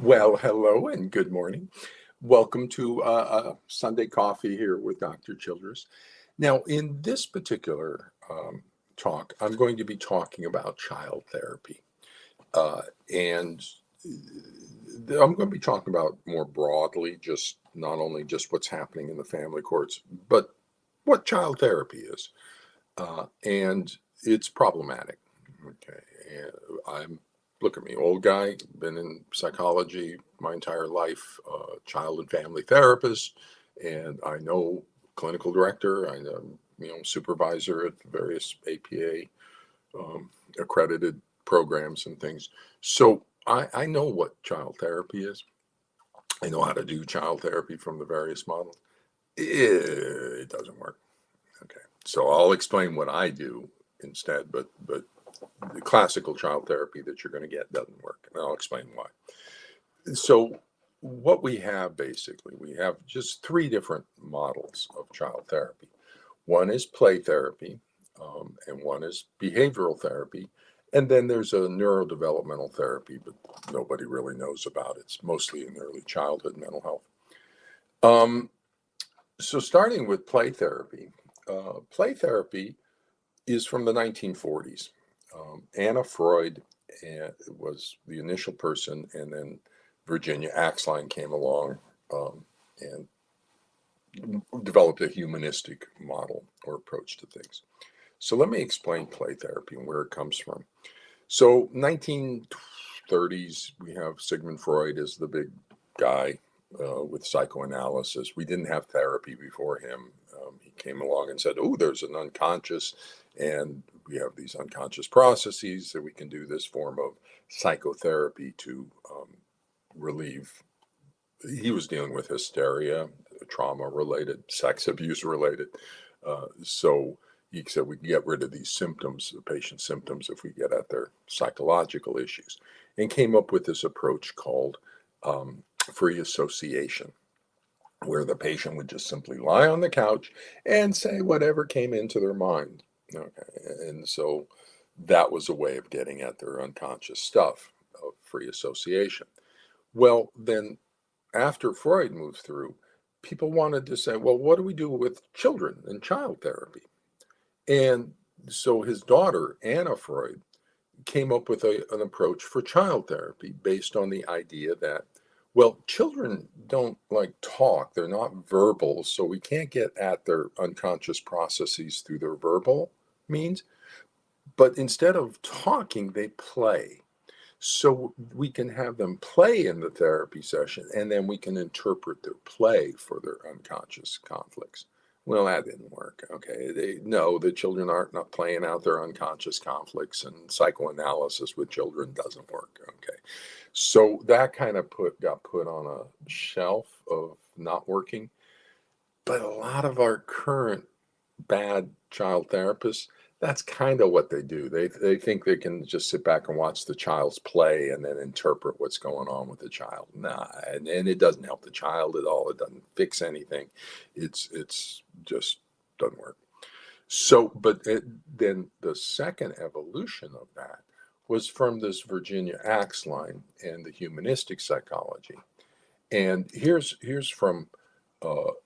Well, hello and good morning. Welcome to Sunday Coffee here with Dr. Childress. Now, in this particular talk, I'm going to be talking about child therapy. And I'm going to be talking about more broadly, just not only just what's happening in the family courts, but what child therapy is. And it's problematic. Okay. And look at me, old guy, been in psychology my entire life, child and family therapist, and I know clinical director, I know, supervisor at various APA accredited programs and things. So I know what child therapy is. I know how to do child therapy from the various models. It doesn't work. Okay. So I'll explain what I do instead, but the classical child therapy that you're going to get doesn't work. And I'll explain why. So what we have basically, we have just three different models of child therapy. One is play therapy, and one is behavioral therapy. And then there's a neurodevelopmental therapy, but nobody really knows about it. It's mostly in early childhood mental health. Um, so starting with play therapy is from the 1940s. Anna Freud was the initial person, and then Virginia Axline came along and developed a humanistic model or approach to things. So let me explain play therapy and where it comes from. So 1930s, we have Sigmund Freud as the big guy with psychoanalysis. We didn't have therapy before him. He came along and said, "Oh, there's an unconscious, and we have these unconscious processes that we can do this form of psychotherapy to relieve." He was dealing with hysteria, trauma related, sex abuse related. So he said we can get rid of these symptoms, the patient's symptoms, if we get at their psychological issues, and came up with this approach called free association, where the patient would just simply lie on the couch and say whatever came into their mind. Okay. And so that was a way of getting at their unconscious stuff of free association. Well, then after Freud moved through, people wanted to say, well, what do we do with children and child therapy? And so his daughter, Anna Freud, came up with an approach for child therapy based on the idea that, well, children don't like talk, they're not verbal, so we can't get at their unconscious processes through their verbal means. But instead of talking, they play. So we can have them play in the therapy session, and then we can interpret their play for their unconscious conflicts. Well, that didn't work. Okay. No, the children aren't not playing out their unconscious conflicts, and psychoanalysis with children doesn't work. Okay. So that kind of got put on a shelf of not working. But a lot of our current bad child therapists, that's kind of what they do. They think they can just sit back and watch the child's play and then interpret what's going on with the child. Nah, and it doesn't help the child at all. It doesn't fix anything. It's just doesn't work. So, then the second evolution of that was from this Virginia Axline and the humanistic psychology. And here's from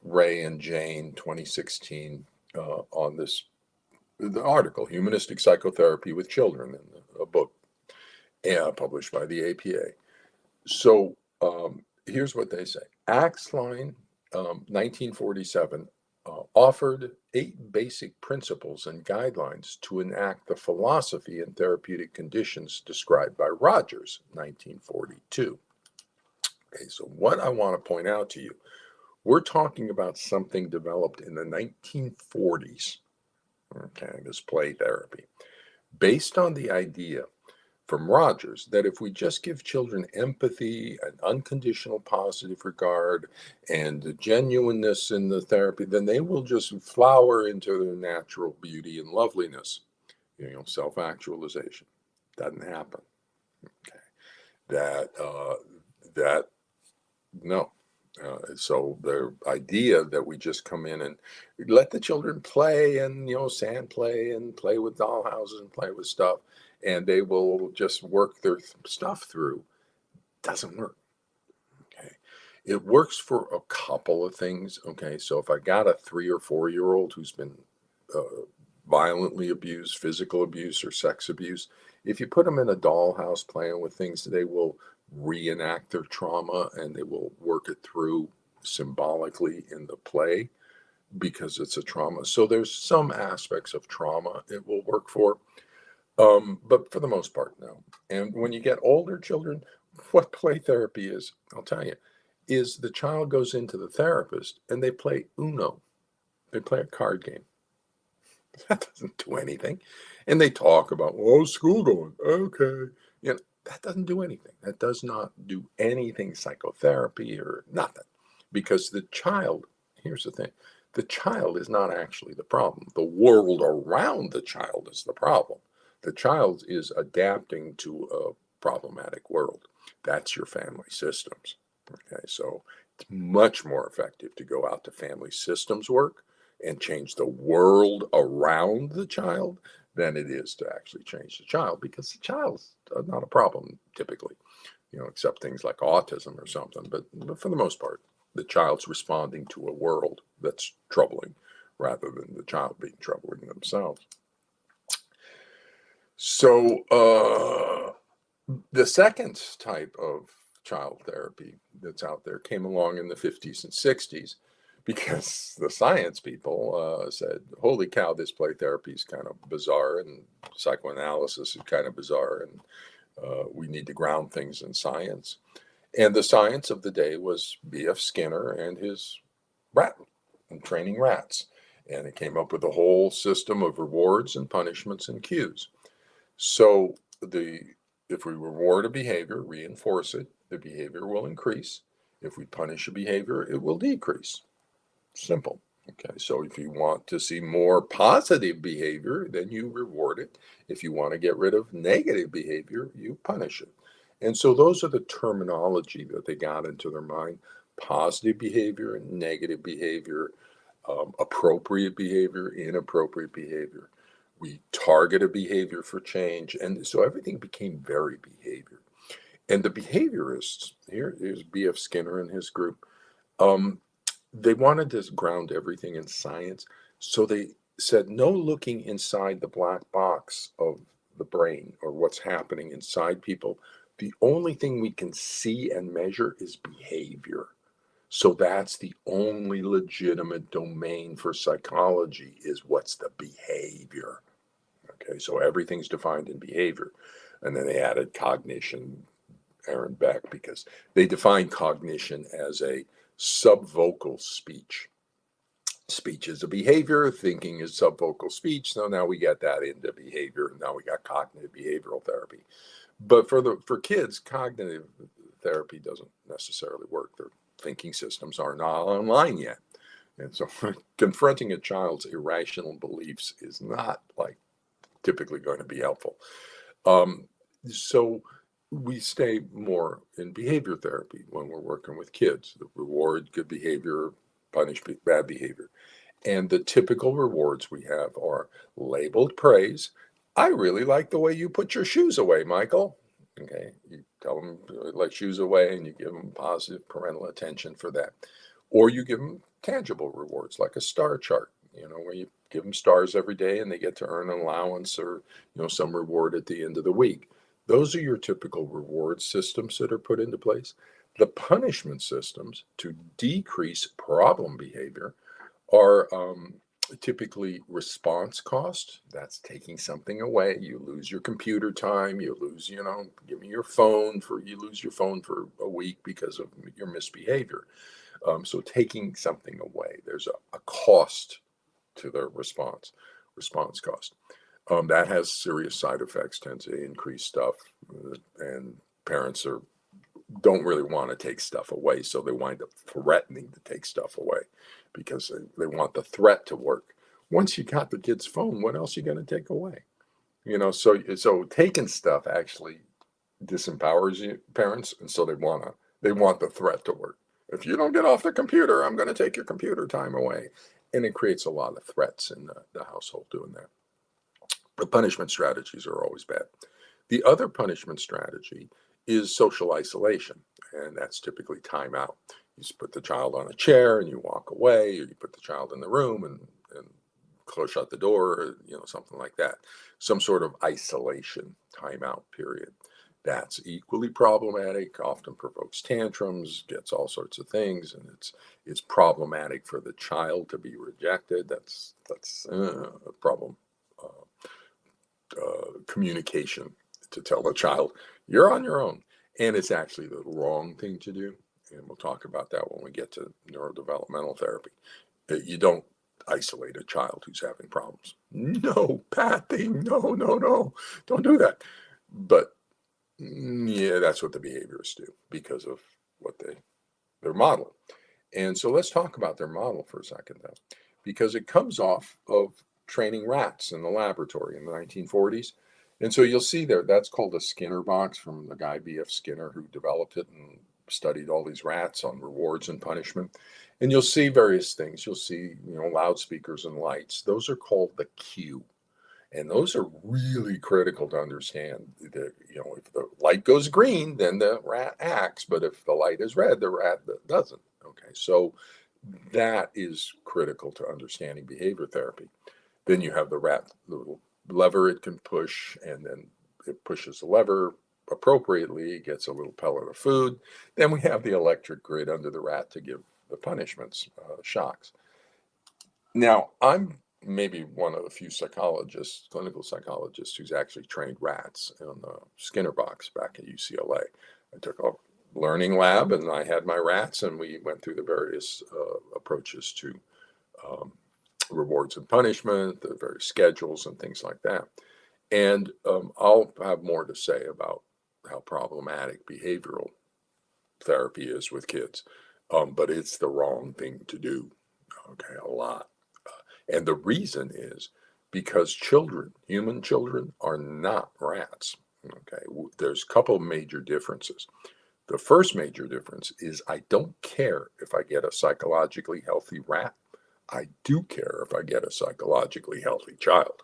Ray and Jane 2016 on this the article Humanistic Psychotherapy with Children, in a book published by the APA. So here's what they say. Axline, 1947, offered 8 basic principles and guidelines to enact the philosophy and therapeutic conditions described by Rogers, 1942. Okay, so what I want to point out to you, we're talking about something developed in the 1940s, okay, this play therapy, based on the idea from Rogers that if we just give children empathy and unconditional positive regard and genuineness in the therapy, then they will just flower into their natural beauty and loveliness, self-actualization. Doesn't happen. Okay. That no. So the idea that we just come in and let the children play and sand play and play with dollhouses and play with stuff, and they will just work their stuff through. doesn't work. Okay. It works for a couple of things. Okay. So if I got a 3 or 4 year old who's been violently abused, physical abuse, or sex abuse, if you put them in a dollhouse playing with things, they will reenact their trauma and they will work it through symbolically in the play because it's a trauma. So there's some aspects of trauma it will work for, but for the most part, no. And when you get older children, what play therapy is, I'll tell you, is the child goes into the therapist and they play Uno. They play a card game. That doesn't do anything. And they talk about, well, how's school going? Okay. That doesn't do anything. That does not do anything psychotherapy or nothing. Because the child, here's the thing, the child is not actually the problem. The world around the child is the problem. The child is adapting to a problematic world. That's your family systems. Okay, so it's much more effective to go out to family systems work and change the world around the child than it is to actually change the child, because the child's not a problem typically, except things like autism or something. But for the most part, the child's responding to a world that's troubling rather than the child being troubling themselves. So the second type of child therapy that's out there came along in the 50s and 60s because the science people said, holy cow, this play therapy is kind of bizarre and psychoanalysis is kind of bizarre, and we need to ground things in science. And the science of the day was B.F. Skinner and his rat and training rats. And it came up with a whole system of rewards and punishments and cues. So if we reward a behavior, reinforce it, the behavior will increase. If we punish a behavior, it will decrease. Simple. Okay, so if you want to see more positive behavior, then you reward it. If you want to get rid of negative behavior, you punish it. And so those are the terminology that they got into their mind: positive behavior, negative behavior, appropriate behavior, inappropriate behavior. We target a behavior for change. And so everything became very behavior. And the behaviorists, here's B.F. Skinner and his group, they wanted to ground everything in science. So they said, no looking inside the black box of the brain or what's happening inside people. The only thing we can see and measure is behavior. So that's the only legitimate domain for psychology, is what's the behavior. Okay, so everything's defined in behavior. And then they added cognition, Aaron Beck, because they defined cognition as a subvocal speech. Speech is a behavior, thinking is subvocal speech. So now we get that into behavior, and now we got cognitive behavioral therapy. But for kids, cognitive therapy doesn't necessarily work. Their thinking systems are not online yet. And so confronting a child's irrational beliefs is not typically going to be helpful. So we stay more in behavior therapy when we're working with kids. The reward good behavior, punish bad behavior. And the typical rewards we have are labeled praise. I really like the way you put your shoes away, Michael. Okay, you tell them like shoes away and you give them positive parental attention for that. Or you give them tangible rewards like a star chart, where you give them stars every day and they get to earn an allowance or, some reward at the end of the week. Those are your typical reward systems that are put into place. The punishment systems to decrease problem behavior are typically response cost. That's taking something away. You lose your computer time. You lose, give me your phone you lose your phone for a week because of your misbehavior. So taking something away, there's a cost to the response cost. That has serious side effects, tends to increase stuff, and parents don't really want to take stuff away, so they wind up threatening to take stuff away because they want the threat to work. Once you got the kid's phone, what else are you going to take away? So taking stuff actually disempowers you, parents, and so they want the threat to work. If you don't get off the computer, I'm going to take your computer time away. And it creates a lot of threats in the household doing that. The punishment strategies are always bad. The other punishment strategy is social isolation, and that's typically timeout. You just put the child on a chair and you walk away, or you put the child in the room and close shut the door, or, something like that. Some sort of isolation timeout period. That's equally problematic, often provokes tantrums, gets all sorts of things, and it's problematic for the child to be rejected. That's a problem. Communication to tell the child you're on your own, and it's actually the wrong thing to do. And we'll talk about that when we get to neurodevelopmental therapy. You don't isolate a child who's having problems. No, bad thing. No, no, no. Don't do that. But yeah, that's what the behaviorists do because of what their model. And so let's talk about their model for a second, though, because it comes off of training rats in the laboratory in the 1940s. And so you'll see there, that's called a Skinner box from the guy B.F. Skinner, who developed it and studied all these rats on rewards and punishment. And you'll see various things. You'll see, loudspeakers and lights. Those are called the cue. And those are really critical to understand. That, if the light goes green, then the rat acts. But if the light is red, the rat doesn't. Okay, so that is critical to understanding behavior therapy. Then you have the rat, the little lever it can push, and then it pushes the lever appropriately, it gets a little pellet of food. Then we have the electric grid under the rat to give the punishments, shocks. Now, I'm maybe one of the few psychologists, clinical psychologists, who's actually trained rats in the Skinner box back at UCLA. I took a learning lab and I had my rats, and we went through the various approaches to rewards and punishment, the various schedules and things like that. And I'll have more to say about how problematic behavioral therapy is with kids, but it's the wrong thing to do, okay, a lot. And the reason is because children, human children, are not rats. Okay, there's a couple of major differences. The first major difference is I don't care if I get a psychologically healthy rat. I do care if I get a psychologically healthy child.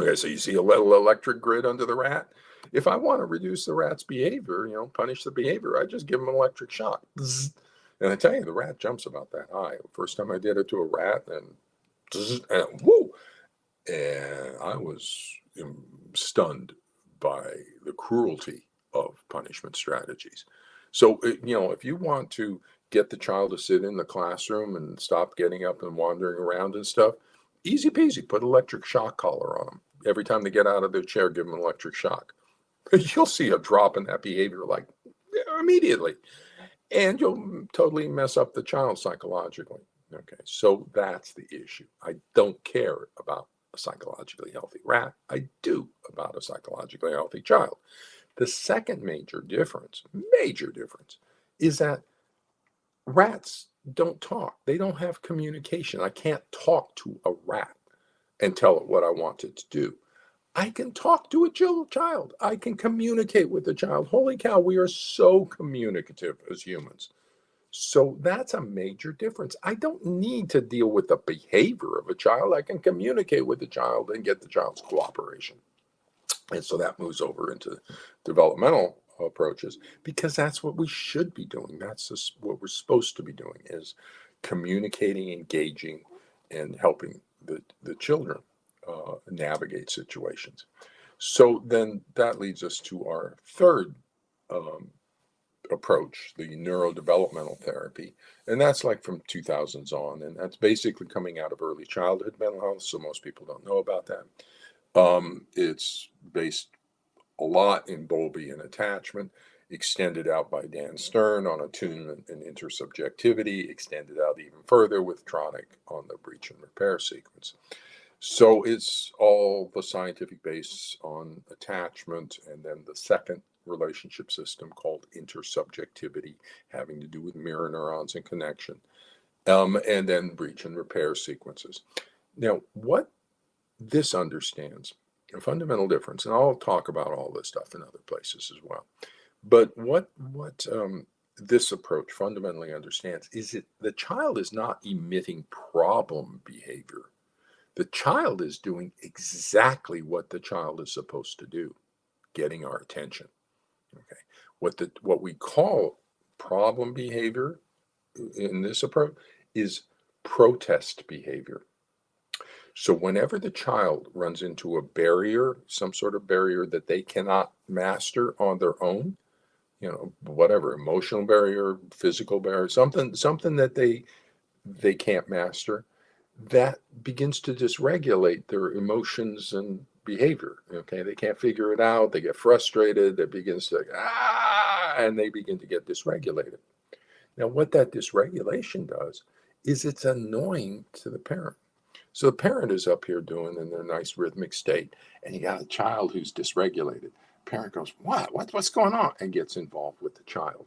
Okay, so you see a little electric grid under the rat. If I want to reduce the rat's behavior, punish the behavior, I just give him an electric shock. And I tell you, the rat jumps about that high. The first time I did it to a rat, and whoo, and I was stunned by the cruelty of punishment strategies. So, if you want to get the child to sit in the classroom and stop getting up and wandering around and stuff, easy peasy, put electric shock collar on them. Every time they get out of their chair, give them an electric shock. You'll see a drop in that behavior like immediately. And you'll totally mess up the child psychologically. Okay, so that's the issue. I don't care about a psychologically healthy rat. I do about a psychologically healthy child. The second major difference, is that rats don't talk. They don't have communication. I can't talk to a rat and tell it what I want it to do. I can talk to a child. I can communicate with the child. Holy cow, we are so communicative as humans. So that's a major difference. I don't need to deal with the behavior of a child. I can communicate with the child and get the child's cooperation. And so that moves over into developmental approaches, because that's what we should be doing. That's just what we're supposed to be doing, is communicating, engaging, and helping the children navigate situations. So then that leads us to our third approach, the neurodevelopmental therapy. And that's like from 2000s on. And that's basically coming out of early childhood mental health. So most people don't know about that. It's based a lot in Bowlby and attachment, extended out by Dan Stern on attunement and intersubjectivity, extended out even further with Tronick on the breach and repair sequence. So it's all the scientific base on attachment, and then the second relationship system called intersubjectivity, having to do with mirror neurons and connection, and then breach and repair sequences. Now, what this understands, a fundamental difference, and I'll talk about all this stuff in other places as well, but what this approach fundamentally understands is that the child is not emitting problem behavior. The child is doing exactly what the child is supposed to do, getting our attention. Okay. What we call problem behavior in this approach is protest behavior. So whenever the child runs into a barrier, some sort of barrier that they cannot master on their own, whatever, emotional barrier, physical barrier, something that they can't master, that begins to dysregulate their emotions and behavior. Okay, they can't figure it out. They get frustrated. It begins to and they begin to get dysregulated. Now, what that dysregulation does is it's annoying to the parent. So the parent is up here doing in their nice rhythmic state, and you got a child who's dysregulated. Parent goes, what's going on? And gets involved with the child.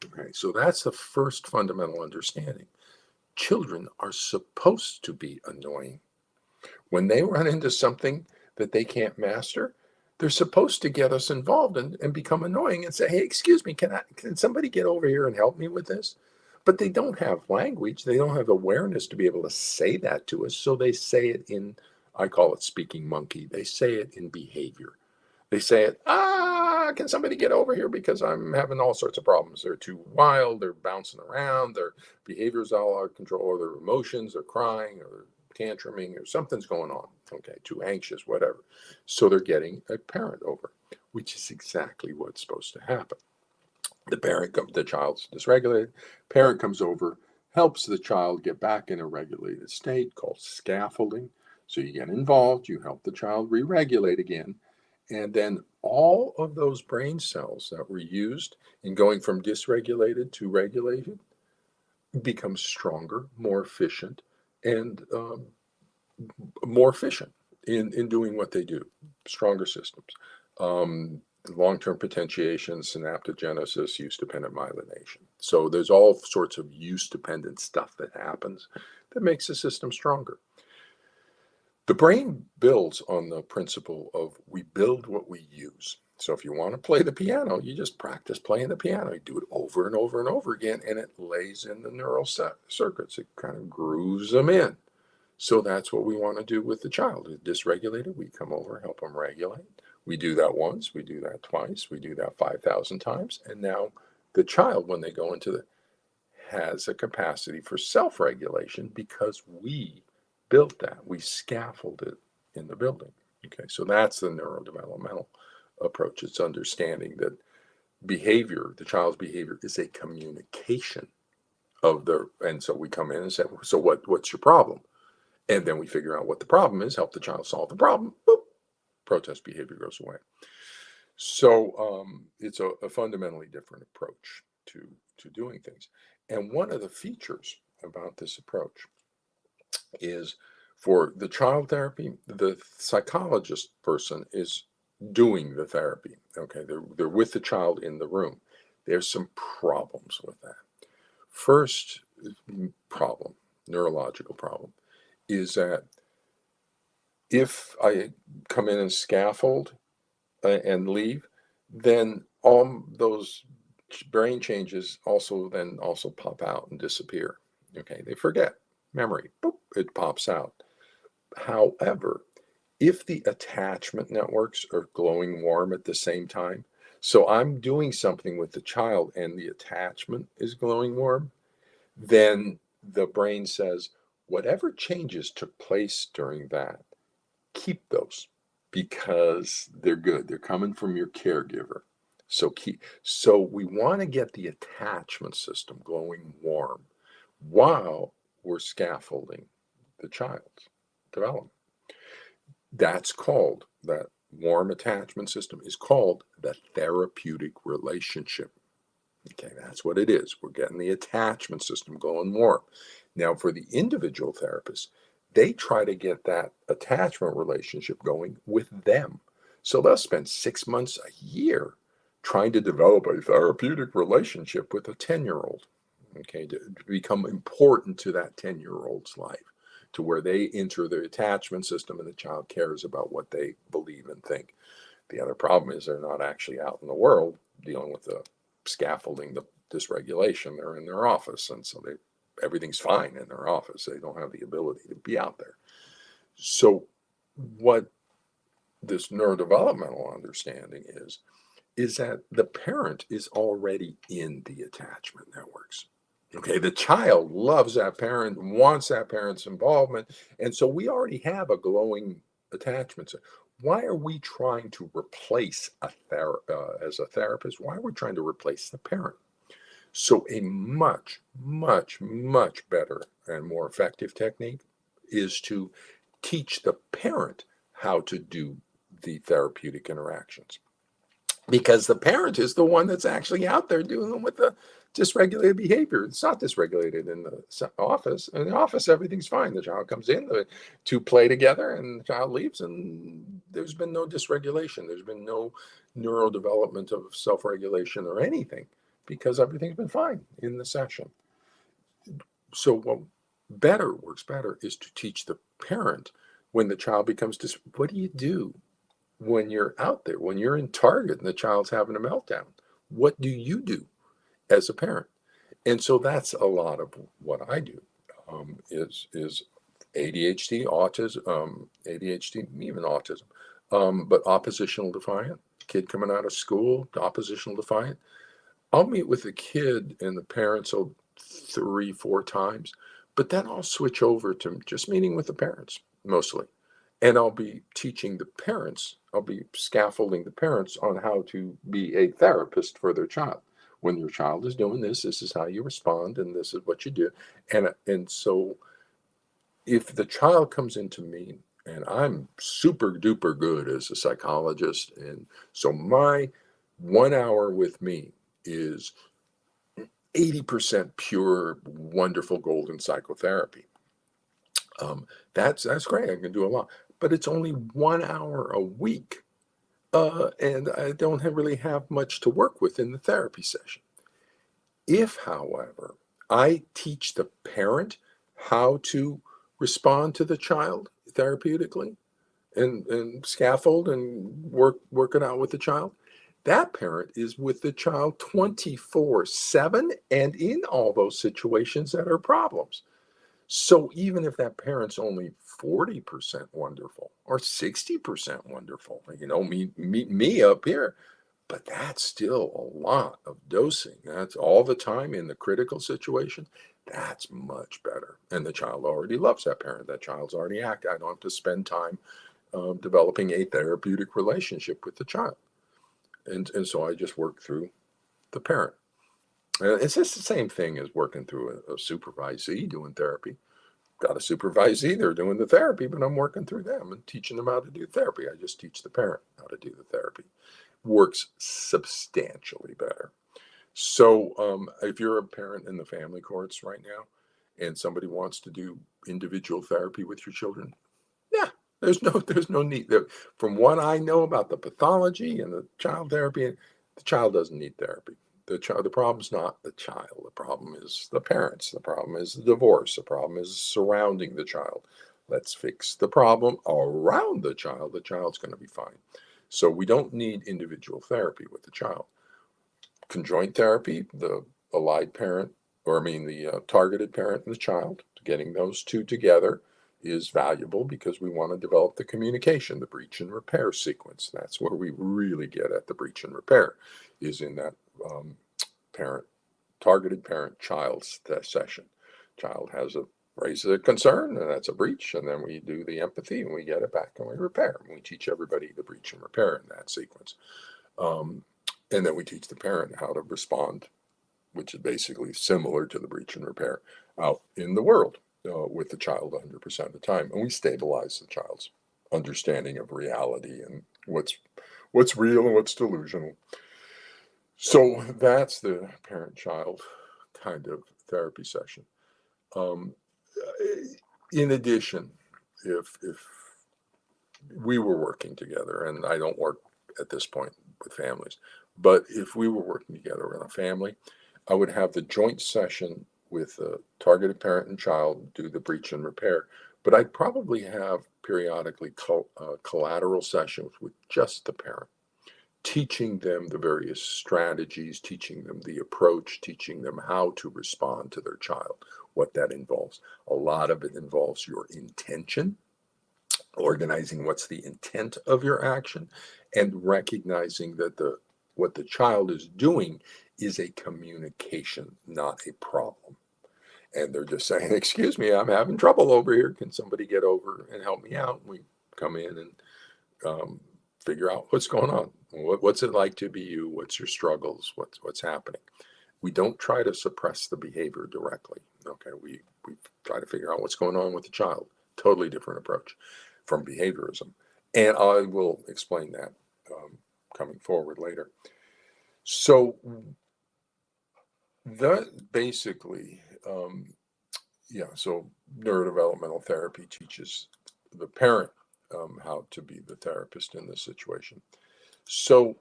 Okay, so that's the first fundamental understanding. Children are supposed to be annoying. When they run into something that they can't master, they're supposed to get us involved and become annoying and say, hey, excuse me, can somebody get over here and help me with this? But they don't have language. They don't have awareness to be able to say that to us. So they say it in, I call it speaking monkey. They say it in behavior. They say it, can somebody get over here because I'm having all sorts of problems. They're too wild. They're bouncing around. Their behavior's all out of control, or their emotions, they're crying or tantruming or something's going on. Okay, too anxious, whatever. So they're getting a parent over, which is exactly what's supposed to happen. The child's dysregulated. Parent comes over, helps the child get back in a regulated state called scaffolding. So you get involved, you help the child re-regulate again. And then all of those brain cells that were used in going from dysregulated to regulated become stronger, more efficient, and more efficient in doing what they do. Stronger systems. Long-term potentiation, synaptogenesis, use-dependent myelination. So there's all sorts of use-dependent stuff that happens that makes the system stronger. The brain builds on the principle of we build what we use. So if you want to play the piano, you just practice playing the piano. You do it over and over and over again, and it lays in the neural circuits. It kind of grooves them in. So that's what we want to do with the child. Who's dysregulated, we come over, help them regulate. We do that once, we do that twice, we do that 5,000 times. And now the child, when they go into has a capacity for self-regulation because we built that. We scaffolded it in the building. Okay, so that's the neurodevelopmental approach. It's understanding that behavior, the child's behavior, is a communication of and so we come in and say, so what's your problem? And then we figure out what the problem is, help the child solve the problem. Boop, protest behavior goes away. So it's a fundamentally different approach to doing things. And one of the features about this approach is for the child therapy, the psychologist person is doing the therapy. Okay, they're with the child in the room. There's some problems with that. First problem, neurological problem, is that if I come in and scaffold and leave, then all those brain changes also pop out and disappear. Okay, they forget memory, boop, it pops out. However, if the attachment networks are glowing warm at the same time, so I'm doing something with the child and the attachment is glowing warm, then the brain says, whatever changes took place during that, keep those because they're good. They're coming from your caregiver. So we want to get the attachment system glowing warm while we're scaffolding the child's development. That warm attachment system is called the therapeutic relationship. Okay, that's what it is. We're getting the attachment system going warm. Now, for the individual therapist, they try to get that attachment relationship going with them. So they'll spend 6 months, a year, trying to develop a therapeutic relationship with a 10-year-old, okay, to become important to that 10-year-old's life, to where they enter the attachment system and the child cares about what they believe and think. The other problem is they're not actually out in the world dealing with the scaffolding, the dysregulation. They're in their office, and so everything's fine in their office. They don't have the ability to be out there. So what this neurodevelopmental understanding is is that the parent is already in the attachment networks. Okay, the child loves that parent, wants that parent's involvement, and so we already have a glowing attachment. So why are we trying to replace as a therapist? Why are we trying to replace the parent? So a much, much, much better and more effective technique is to teach the parent how to do the therapeutic interactions, because the parent is the one that's actually out there dealing with the dysregulated behavior. It's not dysregulated in the office. In the office, everything's fine. The child comes in, the two play together, and the child leaves, and there's been no dysregulation. There's been no neurodevelopment of self-regulation or anything, because everything's been fine in the session. So what works better is to teach the parent when the child becomes what do you do when you're out there, when you're in Target and the child's having a meltdown? What do you do as a parent? And so that's a lot of what I do, is ADHD, autism, ADHD, even autism, but oppositional defiant, kid coming out of school, oppositional defiant. I'll meet with the kid and the parents 3, 4 times, but then I'll switch over to just meeting with the parents mostly. And I'll be teaching the parents, I'll be scaffolding the parents on how to be a therapist for their child. When your child is doing this, this is how you respond, and this is what you do. And so if the child comes into me, and I'm super duper good as a psychologist, and so my 1 hour with me is 80% pure, wonderful golden psychotherapy. That's great. I can do a lot, but it's only 1 hour a week, and I don't really have much to work with in the therapy session. If, however, I teach the parent how to respond to the child therapeutically, and scaffold and work it out with the child, that parent is with the child 24/7 and in all those situations that are problems. So even if that parent's only 40% wonderful or 60% wonderful, meet me up here, but that's still a lot of dosing. That's all the time in the critical situation. That's much better. And the child already loves that parent. That child's already active. I don't have to spend time developing a therapeutic relationship with the child. And so I just work through the parent. And it's just the same thing as working through a supervisee doing therapy. Got a supervisee, they're doing the therapy, but I'm working through them and teaching them how to do therapy. I just teach the parent how to do the therapy. Works substantially better. So if you're a parent in the family courts right now and somebody wants to do individual therapy with your children, yeah, there's no need. From what I know about the pathology and the child therapy, the child doesn't need therapy. The problem's not the child. The problem is the parents. The problem is the divorce. The problem is surrounding the child. Let's fix the problem around the child. The child's going to be fine. So we don't need individual therapy with the child. Conjoint therapy, the allied parent, the targeted parent and the child, getting those two together is valuable because we want to develop the communication, the breach and repair sequence. That's where we really get at the breach and repair, is in that targeted parent-child session. Child raises a concern, and that's a breach, and then we do the empathy, and we get it back, and we repair. And we teach everybody the breach and repair in that sequence. And then we teach the parent how to respond, which is basically similar to the breach and repair out in the world with the child 100% of the time. And we stabilize the child's understanding of reality and what's real and what's delusional. So that's the parent-child kind of therapy session. In addition, if we were working together, and I don't work at this point with families, but if we were working together in a family, I would have the joint session with a targeted parent and child, do the breach and repair, but I'd probably have periodically collateral sessions with just the parent, teaching them the various strategies, teaching them the approach, teaching them how to respond to their child, what that involves. A lot of it involves your intention, organizing what's the intent of your action, and recognizing that what the child is doing is a communication, not a problem. And they're just saying, excuse me, I'm having trouble over here. Can somebody get over and help me out? We come in and figure out what's going on. What's it like to be you? What's your struggles? What's happening? We don't try to suppress the behavior directly. Okay, we try to figure out what's going on with the child. Totally different approach from behaviorism. And I will explain that coming forward later. So that basically, so neurodevelopmental therapy teaches the parent how to be the therapist in this situation. So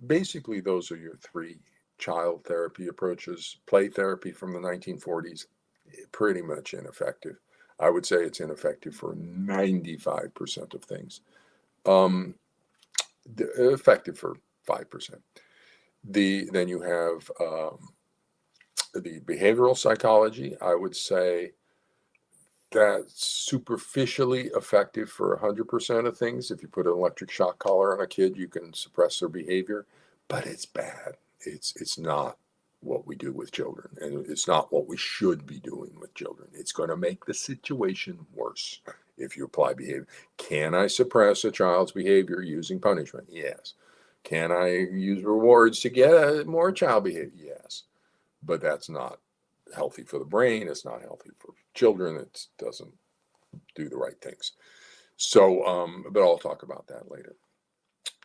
basically, those are your three child therapy approaches. Play therapy from the 1940s, pretty much ineffective. I would say it's ineffective for 95% of things. Effective for 5%. Then you have the behavioral psychology. I would say that's superficially effective for 100% of things. If you put an electric shock collar on a kid, you can suppress their behavior, but it's bad. It's not what we do with children, and it's not what we should be doing with children. It's going to make the situation worse if you apply behavior. Can I suppress a child's behavior using punishment? Yes. Can I use rewards to get more child behavior? Yes. But that's not healthy for the brain. It's not healthy for children. It doesn't do the right things. So, but I'll talk about that later.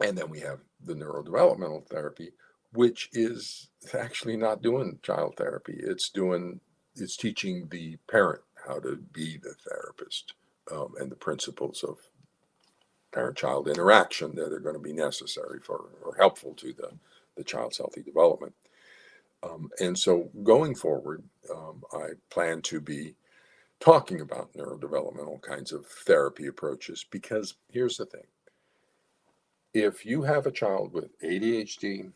And then we have the neurodevelopmental therapy, which is actually not doing child therapy. It's teaching the parent how to be the therapist, and the principles of parent-child interaction that are going to be necessary for or helpful to the child's healthy development. And so going forward, I plan to be talking about neurodevelopmental kinds of therapy approaches, because here's the thing. If you have a child with ADHD,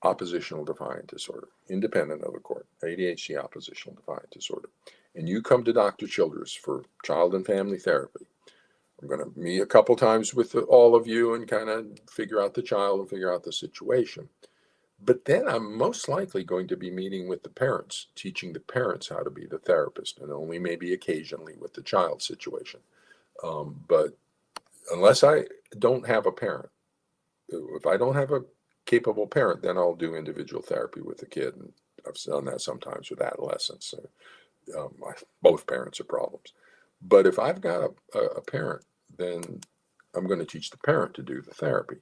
oppositional defiant disorder, independent of the court, ADHD, oppositional defiant disorder, and you come to Dr. Childress for child and family therapy, I'm going to meet a couple times with all of you and kind of figure out the child and figure out the situation. But then I'm most likely going to be meeting with the parents, teaching the parents how to be the therapist, and only maybe occasionally with the child situation. But unless I don't have a parent, if I don't have a capable parent, then I'll do individual therapy with the kid. And I've done that sometimes with adolescents. Both parents are problems. But if I've got a parent, then I'm going to teach the parent to do the therapy.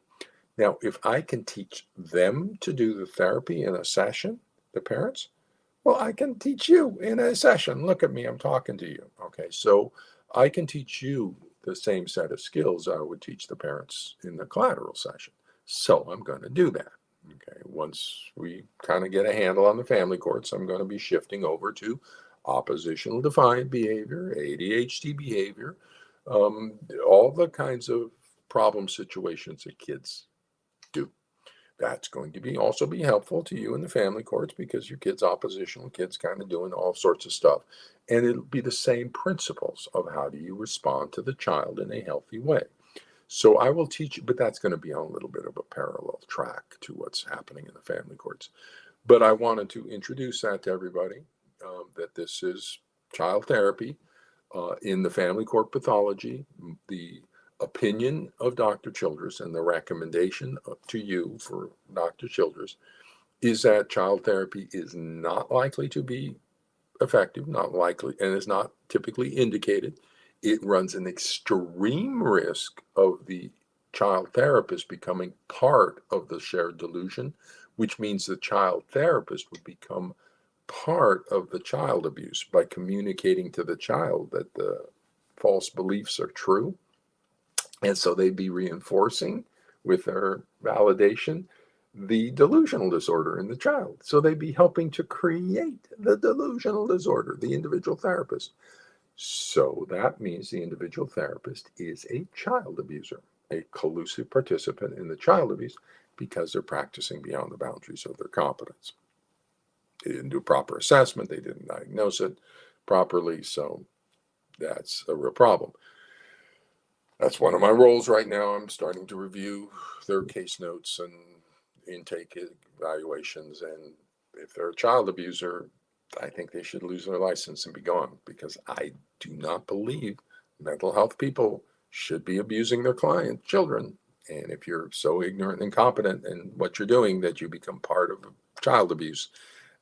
Now, if I can teach them to do the therapy in a session, the parents, well, I can teach you in a session. Look at me, I'm talking to you. Okay, so I can teach you the same set of skills I would teach the parents in the collateral session. So I'm going to do that. Okay, once we kind of get a handle on the family courts, I'm going to be shifting over to oppositional defiant behavior, ADHD behavior, all the kinds of problem situations that kids do. That's going to also be helpful to you in the family courts, because your kid's oppositional, kid's kind of doing all sorts of stuff. And it'll be the same principles of how do you respond to the child in a healthy way. So I will teach you, but that's going to be on a little bit of a parallel track to what's happening in the family courts. But I wanted to introduce that to everybody, that this is child therapy in the family court pathology. The opinion of Dr. Childress and the recommendation to you for Dr. Childress is that child therapy is not likely to be effective, not likely, and is not typically indicated. It runs an extreme risk of the child therapist becoming part of the shared delusion, which means the child therapist would become part of the child abuse by communicating to the child that the false beliefs are true. And so they'd be reinforcing with their validation the delusional disorder in the child. So they'd be helping to create the delusional disorder, the individual therapist. So that means the individual therapist is a child abuser, a collusive participant in the child abuse, because they're practicing beyond the boundaries of their competence. They didn't do a proper assessment. They didn't diagnose it properly. So that's a real problem. That's one of my roles right now. I'm starting to review their case notes and intake evaluations, and if they're a child abuser, I think they should lose their license and be gone, because I do not believe mental health people should be abusing their children. And if you're so ignorant and incompetent in what you're doing that you become part of child abuse,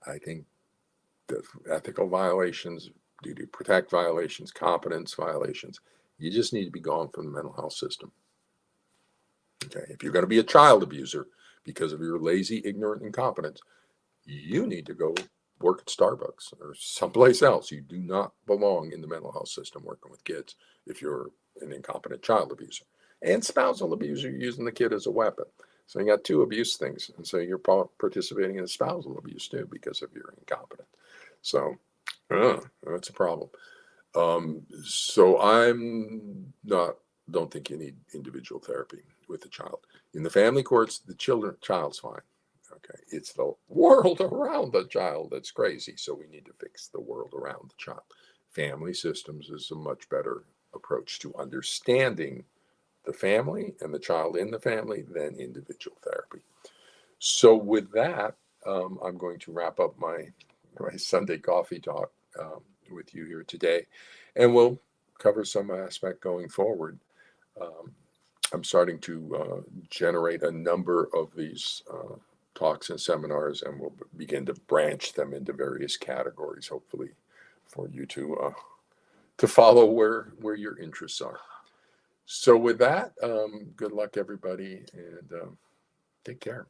I think the ethical violations, duty to protect violations, competence violations, you just need to be gone from the mental health system. Okay, if you're going to be a child abuser because of your lazy, ignorant incompetence, you need to go work at Starbucks or someplace else. You do not belong in the mental health system working with kids if you're an incompetent child abuser. And spousal abuser, you're using the kid as a weapon. So you got two abuse things. And so you're participating in spousal abuse too because of your incompetence. So that's a problem. So don't think you need individual therapy with the child. In the family courts, the child's fine. Okay, it's the world around the child that's crazy. So we need to fix the world around the child. Family systems is a much better approach to understanding the family and the child in the family than individual therapy. So with that, I'm going to wrap up my Sunday coffee talk with you here today, and we'll cover some aspect going forward. I'm starting to generate a number of these talks and seminars, and we'll begin to branch them into various categories, hopefully for you to follow where your interests are. So with that, good luck everybody, and take care.